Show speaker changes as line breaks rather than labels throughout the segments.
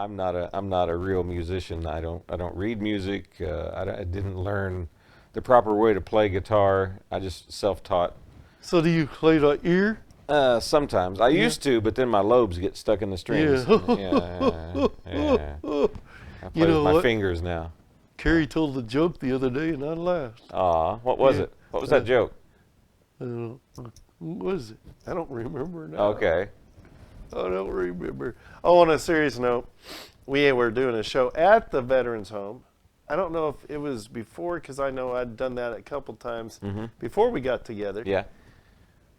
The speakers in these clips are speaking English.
I'm not a real musician. I don't read music. I didn't learn the proper way to play guitar. I just self-taught.
So do you play the ear?
Sometimes I used to, but then my lobes get stuck in the strings.
Yeah.
I play with my fingers now.
Kerry told a joke the other day, and I laughed.
Aw, what was it? What was that joke?
What was it? I don't remember now.
Okay.
I don't remember. Oh, on a serious note, we were doing a show at the Veterans Home. I don't know if it was before, because I know I'd done that a couple times before we got together.
Yeah.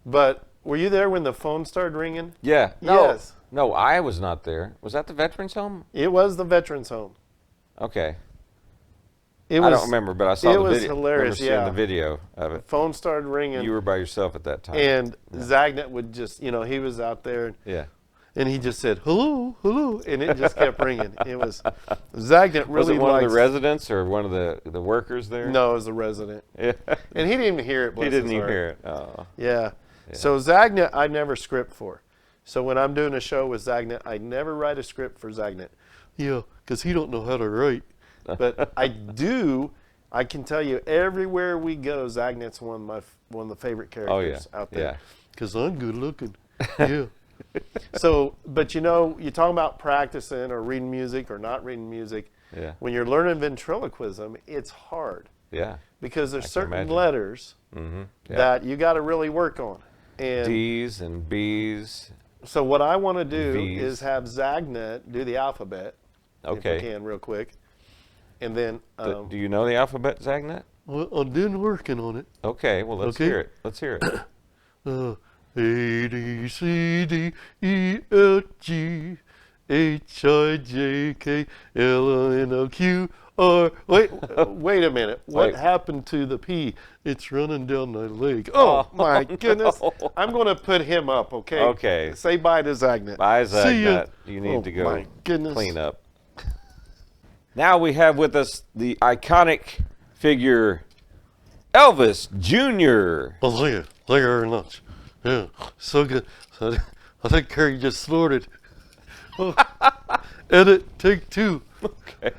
But were you there when the phone started ringing?
Yeah. No,
Yes.
No, I was not there. Was that the Veterans Home?
It was the Veterans Home.
Okay.
It was,
I don't remember, but I saw the video.
It was hilarious,
I remember seeing the video of it.
Phone started ringing.
You were by yourself at that time.
And Zagnet would just, he was out there.
Yeah.
And he just said, hello, hello, and it just kept ringing. It was, Zagnet really
Was it one
likes,
of the residents or one of the workers there?
No, it was a resident.
Yeah.
And he didn't even hear it.
He didn't even hear it. Oh.
Yeah. So Zagnet, I never script for. So when I'm doing a show with Zagnet, I never write a script for Zagnet. Yeah, because he don't know how to write. But I do. I can tell you, everywhere we go, Zagnet's one of the favorite characters out there.
Yeah.
Because I'm good looking. Yeah. So, but you're talking about practicing or reading music or not reading music.
Yeah.
When you're learning ventriloquism, it's hard.
Yeah.
Because there's certain letters
Yeah.
that you got to really work on. And
D's and B's.
so what I want to do
V's.
is have Zagnet do the alphabet, if I can, real quick. And then...
Do you know the alphabet, Zagnet?
Well, I've been working on it.
Okay, well, let's hear it. Let's hear it.
A, D, C, D, E, F, G, H, I, J, K, L, N, O, Q, R. Wait a minute. What happened to the P? It's running down my leg. Oh, my goodness.
No.
I'm going to put him up, okay?
Okay.
Say bye to Zagnet.
Bye, Zagnet.
See ya.
You need to go
my goodness.
clean up. Now we have with us the iconic figure, Elvis Jr.
Oh, thank you very much. Yeah, so good. So, I think Kerry just snorted. Oh, edit, take two.
Okay.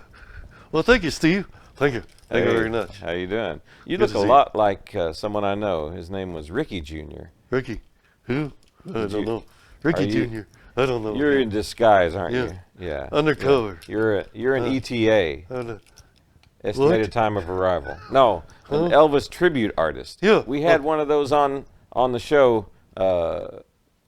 Well, thank you, Steve. Thank you. Thank you
Hey,
very much.
How you doing? You
Good
look
to
a
see
lot like someone I know. His name was Ricky Jr.
Ricky. Who? I don't
you-
know. Ricky Jr. I don't know.
You're in disguise, aren't
Yeah.
you? Yeah.
Undercover.
You're an ETA. Estimated
What?
time of arrival. No, an Elvis tribute artist.
Yeah.
We had one of those on the show a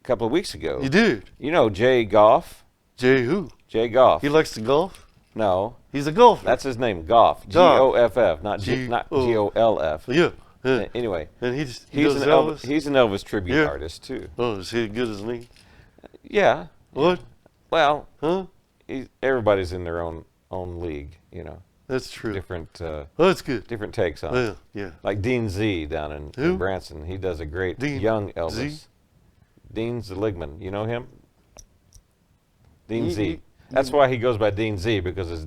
couple of weeks ago.
You did?
You know Jay Goff?
Jay who?
Jay Goff.
He likes to golf?
No,
He's a golfer.
that's his name, Goff. Goff, not Golf.
Yeah. Yeah.
Anyway,
And he
he's
does
an
Elvis?
He's an Elvis tribute
Yeah.
artist too.
Oh, is he good as me?
Yeah.
What?
Well,
Huh?
everybody's in their own league, you know.
That's true.
Different
Oh, that's good.
different takes on it.
Yeah.
Like Dean Z down in
Who?
Branson. He does a great
Dean
young Elvis.
Z?
Dean Zeligman. You know him? Dean
He-
Z.
he-
That's why he goes by Dean Z, because his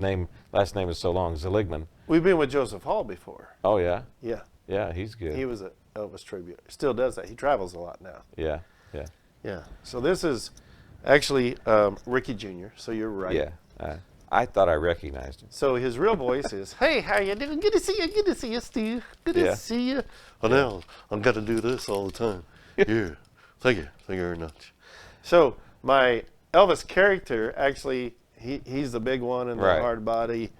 last name is so long, Zeligman.
We've been with Joseph Hall before.
Oh, yeah?
Yeah.
Yeah, he's good.
He was an Elvis tribute. Still does that. He travels a lot now.
Yeah, yeah,
Yeah. So this is actually Ricky Jr., so you're right.
yeah. I thought I recognized him.
So his real voice is, hey, how you doing? Good to see you. Good to see you, Steve. Good to
Yeah.
see you. Oh, now I've got to do this all the time. Yeah. Thank you. Thank you very much. So my Elvis character, actually, he's the big one in the
Right.
hard body.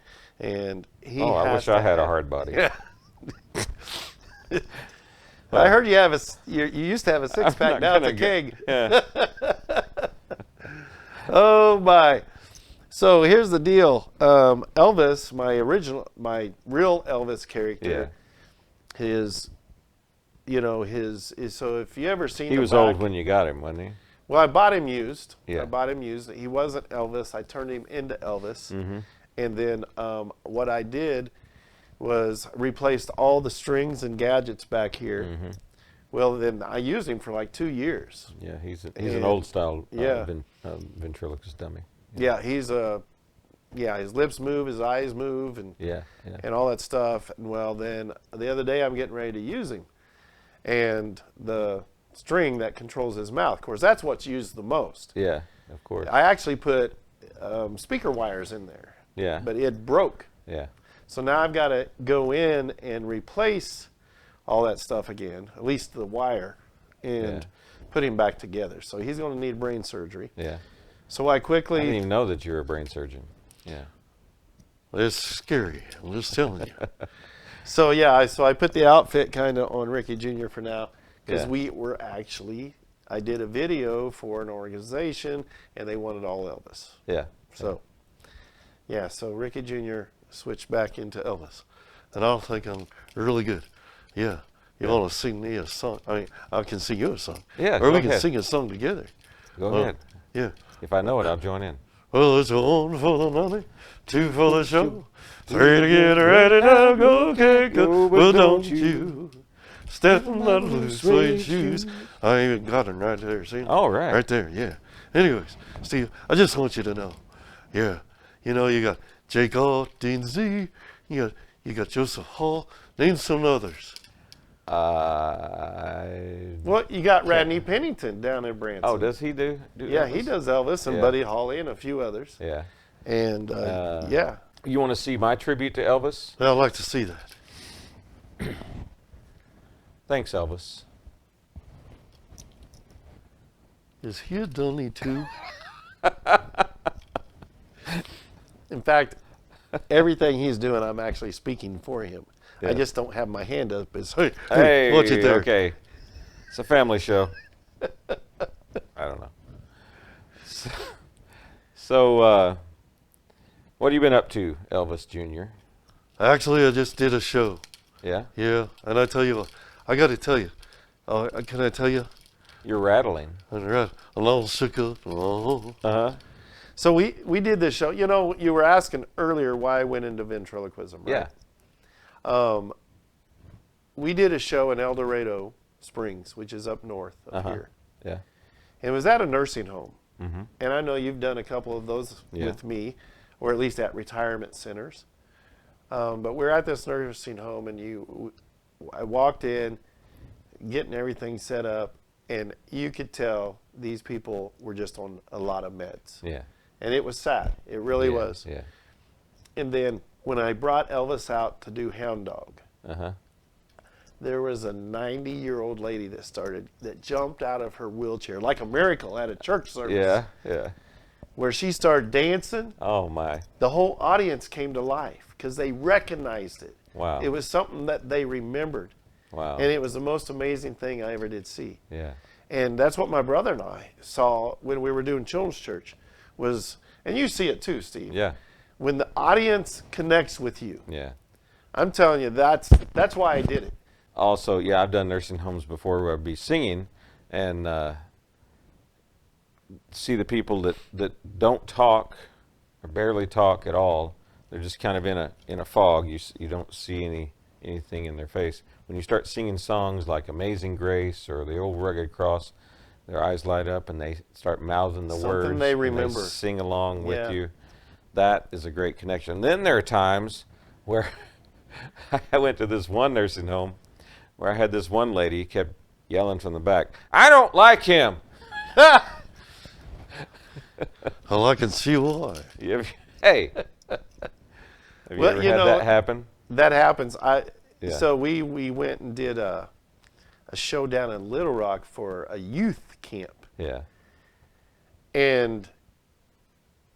And he
Oh, I
has
wish
to
I had a
have-
hard body.
Yeah. I heard you have you used to have a six-pack.
I'm
Now
not
it's a
gonna
keg.
Yeah.
Oh my! So here's the deal. Elvis, my real Elvis character, his, so if you ever seen
He
the
was
back-
old when you got him, wasn't he?
Well, I bought him used.
Yeah.
I bought him used. He wasn't Elvis. I turned him into Elvis, and then what I did was replaced all the strings and gadgets back here. Well, then I used him for like 2 years.
Yeah, he's an
And-
old style
yeah.
ventriloquist dummy.
Yeah, he's his lips move, his eyes move, and
Yeah.
and all that stuff. And well, then the other day I'm getting ready to use him, and the string that controls his mouth, of course, that's what's used the most.
Yeah, of course.
I actually put speaker wires in there.
Yeah.
But it broke.
Yeah.
So now I've got to go in and replace all that stuff again, at least the wire, and put him back together. So he's going to need brain surgery.
Yeah.
So I
I didn't
quickly,
even know that you're a brain surgeon. Yeah.
it's scary, I'm just telling you. So I put the outfit kind of on Ricky Jr. for now, because I did a video for an organization, and they wanted all Elvis.
Yeah.
So, so Ricky Jr. switched back into Elvis. And I think I'm really good. Yeah. You want to sing me a song? I mean, I can sing you a song.
Yeah,
or
go
we can
ahead.
sing a song together.
Go ahead.
Yeah.
If I know it, I'll join in.
Well, it's 1 for the money, 2 for the show, 3 to get ready now, go, okay, go. Well, don't you step on the loose suede shoes. I even got them right there, see?
All right.
Right there, yeah. Anyways, Steve, I just want you to know, you know, you got Jake Dean Z, you got Joseph Hall, name some others. Well, you got Radney Pennington down in Branson.
Oh, does he do
Yeah,
Elvis?
he does Elvis and
Yeah.
Buddy Holly and a few others.
Yeah.
And
You want to see my tribute to Elvis?
I'd like to see that.
Thanks, Elvis.
Is he a dummy too? In fact, everything he's doing, I'm actually speaking for him.
Yeah.
I just don't have my hand up. It's, hey,
Hey,
watch it there.
okay. It's a family show. I don't know. So, what have you been up to, Elvis Jr.?
Actually, I just did a show.
Yeah?
Yeah, and I tell you what, I got to tell you. Can I tell you?
You're rattling.
I'm all shook up. Oh.
Uh-huh.
So we did this show. You know, you were asking earlier why I went into ventriloquism, right?
Yeah.
We did a show in El Dorado Springs, which is up north of here.
Yeah.
And it was at a nursing home.
Mm-hmm.
And I know you've done a couple of those with me, or at least at retirement centers. But we're at this nursing home, and I walked in, getting everything set up, and you could tell these people were just on a lot of meds.
Yeah.
And it was sad. It really was.
Yeah.
And then when I brought Elvis out to do Hound Dog,
Uh-huh.
there was a 90-year-old lady that jumped out of her wheelchair like a miracle at a church service.
Yeah. Yeah.
Where she started dancing.
Oh, my.
The whole audience came to life because they recognized it.
Wow.
It was something that they remembered.
Wow.
And it was the most amazing thing I ever did see.
Yeah.
And that's what my brother and I saw when we were doing children's church and you see it too, Steve.
Yeah.
When the audience connects with you.
Yeah.
I'm telling you, that's why I did it.
Also, yeah, I've done nursing homes before where I'd be singing and see the people that don't talk or barely talk at all. They're just kind of in a fog. You don't see anything in their face. When you start singing songs like Amazing Grace or The Old Rugged Cross, their eyes light up and they start mouthing the words.
Something they
and
remember.
sing along with
Yeah.
you. That is a great connection. Then there are times where I went to this one nursing home where I had this one lady kept yelling from the back, "I don't like him."
Well, I can see why.
Hey, have you ever had that happen?
That happens.
Yeah.
So we went and did a show down in Little Rock for a youth camp.
Yeah.
And,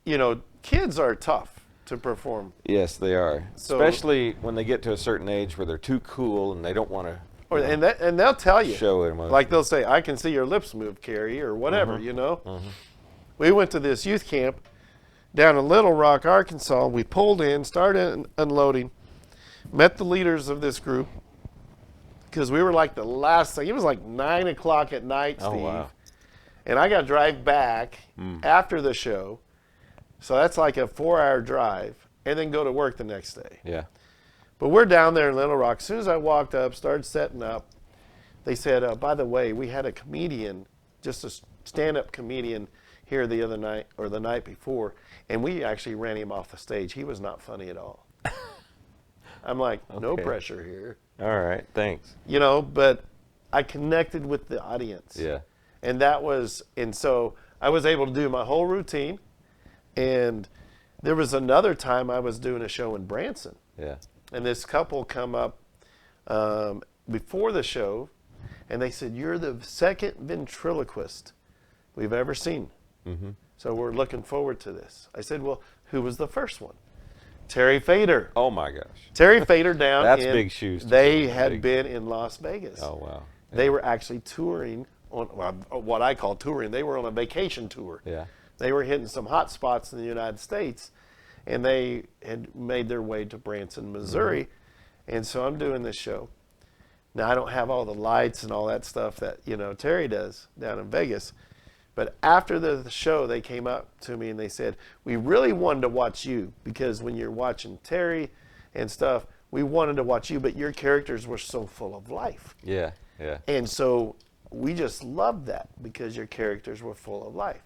you know, kids are tough to perform.
Yes, they are.
So-
Especially when they get to a certain age where they're too cool and they don't want to
And they'll tell you.
show it.
Like they'll say, "I can see your lips move, Kerry," or whatever, you know. We went to this youth camp down in Little Rock, Arkansas. We pulled in, started unloading, met the leaders of this group because we were like the last thing. It was like 9 o'clock at night, Steve.
Oh, wow.
And I got to drive back after the show. So that's like a 4-hour drive and then go to work the next day.
Yeah.
But we're down there in Little Rock. As soon as I walked up, started setting up, they said, by the way, we had a comedian, just a stand-up comedian here the other night or the night before, and we actually ran him off the stage. He was not funny at all. I'm like, no
Okay.
pressure here.
All right. Thanks.
You know, but I connected with the audience.
Yeah.
And so I was able to do my whole routine. And there was another time I was doing a show in Branson,
Yeah.
and this couple come up before the show, and they said, "You're the second ventriloquist we've ever seen.
Mm-hmm.
So we're looking forward to this." I said, "Well, who was the first one?" Terry Fader.
Oh my gosh.
Terry Fader down
That's
in,
big shoes to
They
fill.
had
Big.
been in Las Vegas.
Oh wow.
They were actually touring on what I call touring. They were on a vacation tour.
Yeah.
They were hitting some hot spots in the United States, and they had made their way to Branson, Missouri. And so I'm doing this show. Now, I don't have all the lights and all that stuff that, Terry does down in Vegas. But after the show, they came up to me and they said, "We really wanted to watch you, because when you're watching Terry and stuff, we wanted to watch you, but your characters were so full of life."
Yeah. Yeah.
And so we just loved that, because your characters were full of life.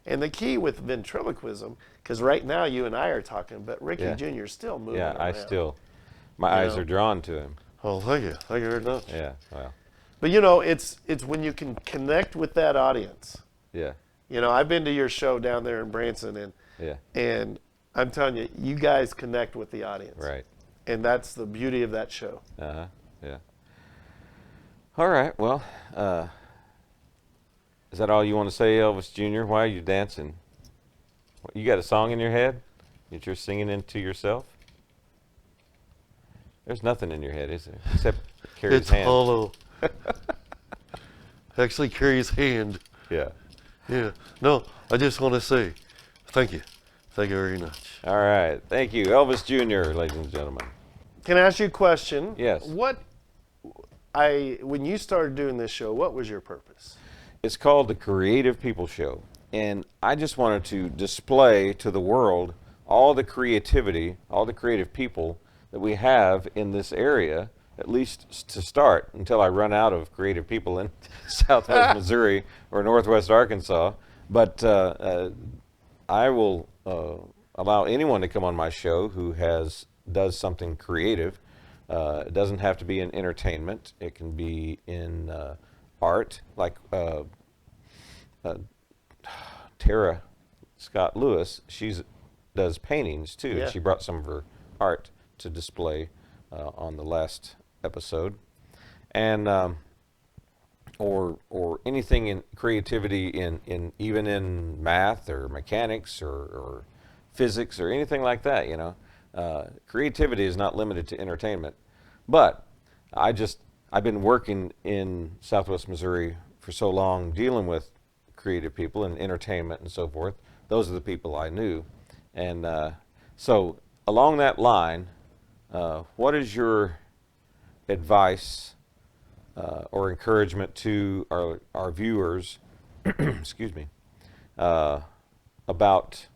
And the key with ventriloquism, because right now you and I are talking, but Ricky
Yeah.
Jr. is still moving
Yeah.
around.
My eyes
know.
are drawn to him.
Oh, thank you. Thank you very much.
Yeah. Wow.
But, it's when you can connect with that audience.
Yeah.
I've been to your show down there in Branson,
Yeah.
and I'm telling you, you guys connect with the audience.
Right.
And that's the beauty of that show.
Uh-huh. Yeah. All right. Well, is that all you want to say, Elvis Jr.? Why are you dancing? You got a song in your head that you're singing into yourself? There's nothing in your head, is there? Except Kerry's
It's
hand.
hollow. Actually, Kerry's hand.
Yeah.
Yeah. No, I just want to say thank you. Thank you very much.
All right. Thank you, Elvis Jr., ladies and gentlemen.
Can I ask you a question?
Yes.
When you started doing this show, what was your purpose?
It's called the Creative People Show, and I just wanted to display to the world all the creativity, all the creative people that we have in this area, at least to start, until I run out of creative people in Southwest Missouri or Northwest Arkansas. But I will allow anyone to come on my show who does something creative. It doesn't have to be in entertainment. It can be in art, like Tara Scott Lewis. She does paintings too.
Yeah.
She brought some of her art to display on the last episode, and or anything in creativity in even in math or mechanics or physics or anything like that. Creativity is not limited to entertainment. But I've been working in Southwest Missouri for so long, dealing with creative people and entertainment and so forth. Those are the people I knew. And so along that line, what is your advice or encouragement to our viewers excuse me, about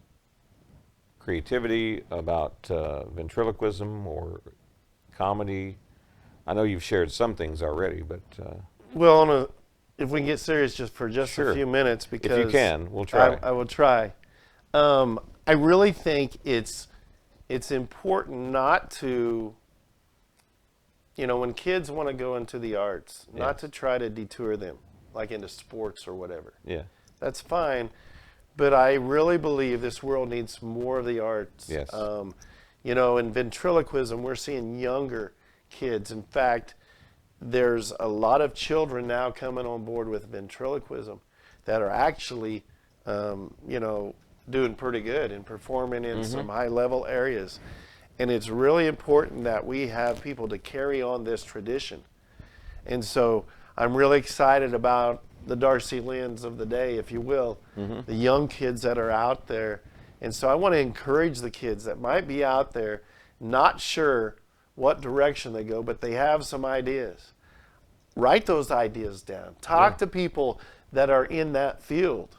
creativity, about ventriloquism or comedy? I know you've shared some things already, but
Well, if we can get serious just for
Sure.
a few minutes, because
if you can, we'll try.
I will try. I really think it's important not to, when kids want to go into the arts, not
Yes.
to try to detour them, like into sports or whatever.
Yeah.
That's fine, but I really believe this world needs more of the arts.
Yes.
In ventriloquism, we're seeing younger kids. In fact, there's a lot of children now coming on board with ventriloquism that are actually, doing pretty good and performing in some high-level areas. And it's really important that we have people to carry on this tradition. And so I'm really excited about the Darcy Lynn's of the day, if you will, the young kids that are out there. And so I want to encourage the kids that might be out there, not sure what direction they go, but they have some ideas. Write those ideas down. Talk to people that are in that field.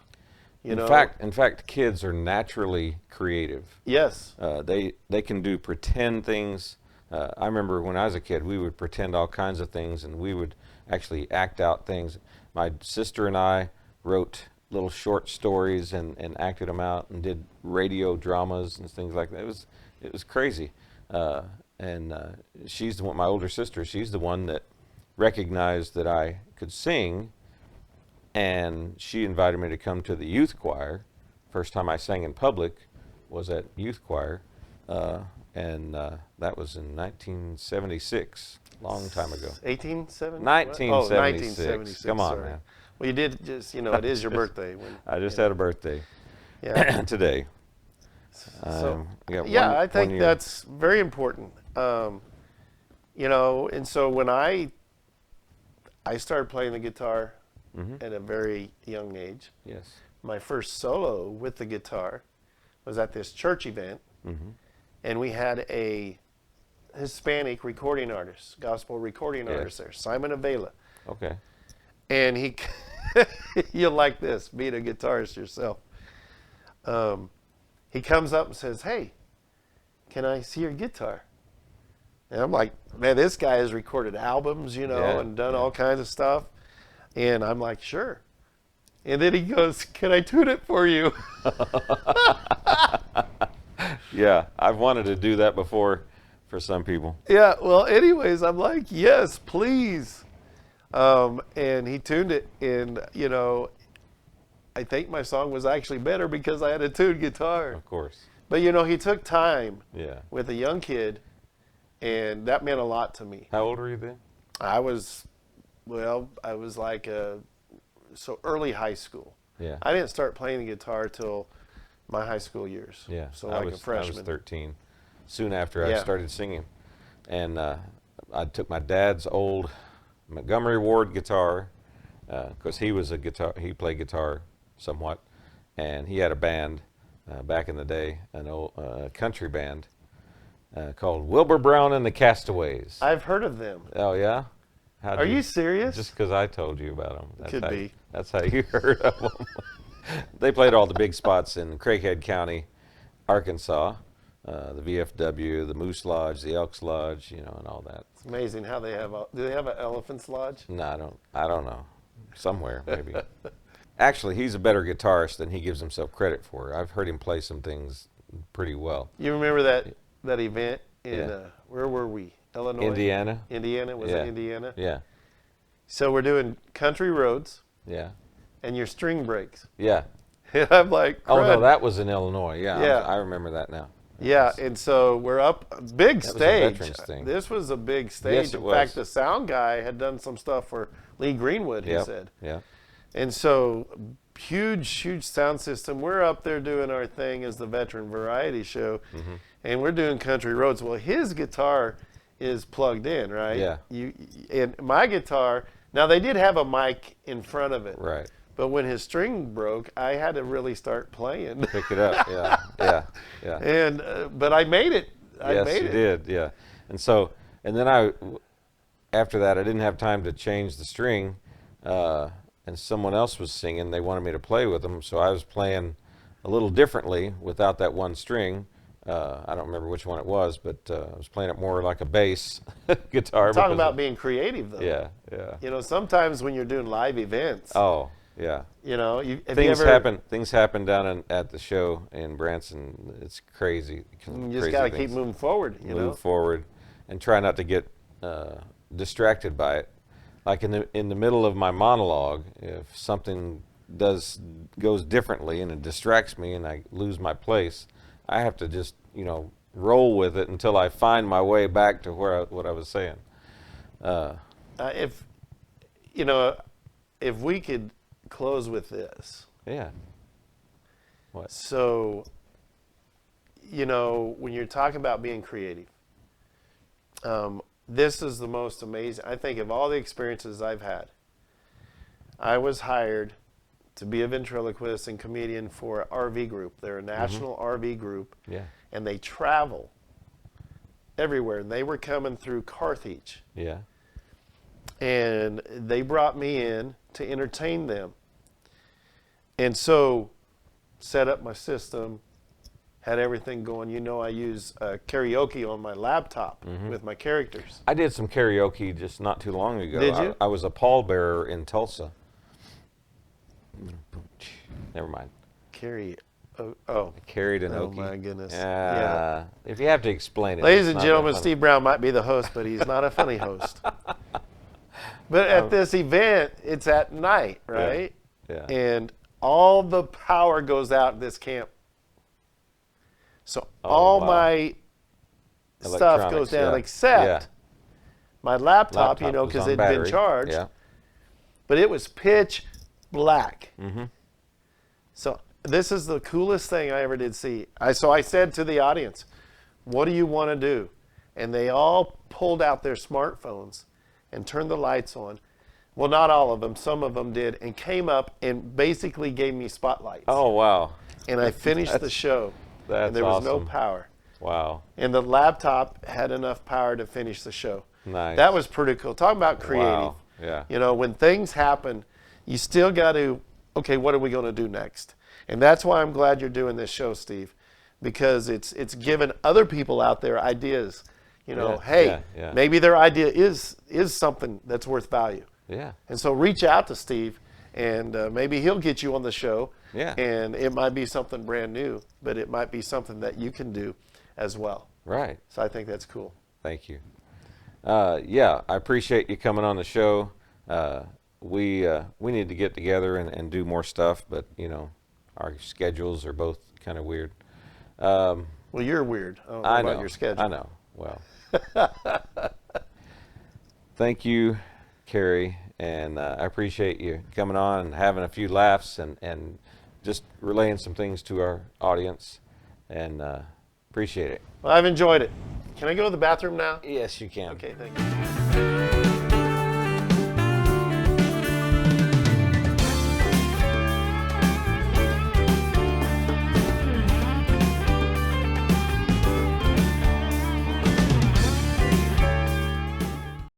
In fact, kids are naturally creative.
Yes.
They can do pretend things. I remember when I was a kid, we would pretend all kinds of things, and we would actually act out things. My sister and I wrote little short stories and acted them out and did radio dramas and things like that. It was crazy. She's the one, my older sister, she's the one that recognized that I could sing, and she invited me to come to the youth choir first time I sang in public was at youth choir, and that was in 1976, long time ago.
1870?
1976.
Oh, 1976.
Come on,
sorry.
man.
Well, you did just, it is your birthday.
I just had a birthday
Yeah.
today.
So,
we got
yeah,
one-
I
1
think
year.
that's very important. And so when I started playing the guitar at a very young age.
Yes.
My first solo with the guitar was at this church event, and we had a Hispanic recording artist, gospel recording artist there, Simon Avila.
Okay.
And he, you'll like this, being a guitarist yourself. He comes up and says, "Hey, can I see your guitar?" And I'm like, man, this guy has recorded albums, and done all kinds of stuff. And I'm like, sure. And then he goes, "Can I tune it for you?"
Yeah, I've wanted to do that before for some people.
Yeah, well, anyways, I'm like, yes, please. And he tuned it, and, I think my song was actually better because I had a tuned guitar.
Of course.
But, he took time
Yeah.
with a young kid, and that meant a lot to me.
How old were you then?
I was like so early high school.
Yeah.
I didn't start playing the guitar till my high school years.
Yeah.
So
I
like
was,
a freshman.
I was 13. Soon after I
Yeah.
started singing. And I took my dad's old Montgomery Ward guitar, because he played guitar somewhat, and he had a band back in the day, an old country band called Wilbur Brown and the Castaways.
I've heard of them.
Oh yeah?
Are you serious?
Just because I told you about them.
Could be.
That's how you heard of them. They played all the big spots in Craighead County, Arkansas, the VFW, the Moose Lodge, the Elks Lodge, and all that.
It's amazing how they have. Do they have an Elephant's Lodge?
No, I don't know. Somewhere maybe. Actually, he's a better guitarist than he gives himself credit for. I've heard him play some things pretty well.
You remember that event in
Yeah.
Where were we? Illinois.
Indiana.
Indiana, was
Yeah.
it Indiana?
Yeah.
So we're doing country roads,
Yeah.
and your string breaks.
Yeah.
And I'm like,
Oh no,
crud.
that was in Illinois. Yeah.
Yeah.
I remember that now.
Yeah, and so we're up, big
That was a
stage.
veterans thing.
This was a big stage.
Yes, it
In
was.
fact, the sound guy had done some stuff for Lee Greenwood, he
Yep.
said.
Yeah.
And so, huge sound system. We're up there doing our thing as the Veteran Variety Show, and we're doing country roads. Well, his guitar is plugged in, right?
Yeah.
And my guitar, now they did have a mic in front of it.
Right.
But when his string broke, I had to really start playing.
Pick it up. Yeah. Yeah. Yeah.
And but I made it.
Yes, you did. Yeah. And so, and then after that, I didn't have time to change the string, and someone else was singing. They wanted me to play with them, so I was playing a little differently without that one string. I don't remember which one it was, but I was playing it more like a bass guitar.
Talking
because
about being creative, though.
Yeah. Yeah.
Sometimes when you're doing live events,
Oh, yeah.
have you
Things
ever,
happen. Things happen down at the show in Branson. It's crazy.
You just got to keep moving forward.
Move forward, and try not to get distracted by it. Like in the middle of my monologue, if something goes differently and it distracts me and I lose my place, I have to just roll with it until I find my way back to what I was saying.
If we could close with this.
Yeah. What?
So, when you're talking about being creative, this is the most amazing. I think of all the experiences I've had, I was hired to be a ventriloquist and comedian for an RV group. They're a national RV group,
Yeah.
and they travel everywhere. And they were coming through Carthage,
Yeah.
and they brought me in to entertain them. And so, set up my system, had everything going. I use karaoke on my laptop with my characters.
I did some karaoke just not too long ago.
Did you?
I was a pallbearer in Tulsa. Never mind.
Oh.
Carried an
Oh,
okie.
my goodness.
Yeah. If you have to explain it.
Ladies
it's
and
not
gentlemen,
that funny.
Steve Brown might be the host, but he's not a funny host. But at this event, it's at night, right?
Yeah.
And all the power goes out in this camp. So all
wow.
my stuff goes down except my laptop, you know, because it had been charged.
Yeah.
But it was pitch black.
Mm-hmm.
So this is the coolest thing I ever did see. So I said to the audience, what do you want to do? And they all pulled out their smartphones and turned the lights on. Well, not all of them. Some of them did, and came up and basically gave me spotlights.
Oh, wow.
And I finished the show.
That's
and there was no
awesome.
power.
Wow.
And the laptop had enough power to finish the show.
Nice.
That was pretty cool. Talk about creative.
Wow. Yeah.
You know, when things happen, you still got to, okay, what are we going to do next? And that's why I'm glad you're doing this show, Steve, because it's given other people out there ideas. You know,
Yeah,
hey,
yeah.
maybe their idea is something that's worth value.
Yeah.
And so reach out to Steve, and maybe he'll get you on the show.
Yeah.
And it might be something brand new, but it might be something that you can do as well.
Right.
So I think that's cool.
Thank you. Yeah, I appreciate you coming on the show. We need to get together and do more stuff, but you know, our schedules are both kind of weird.
Well, you're weird. I don't know about your schedule.
I know. Well, thank you, Kerry, and I appreciate you coming on and having a few laughs and just relaying some things to our audience, and appreciate it.
Well, I've enjoyed it. Can I go to the bathroom now?
Yes, you can.
Okay, thank you.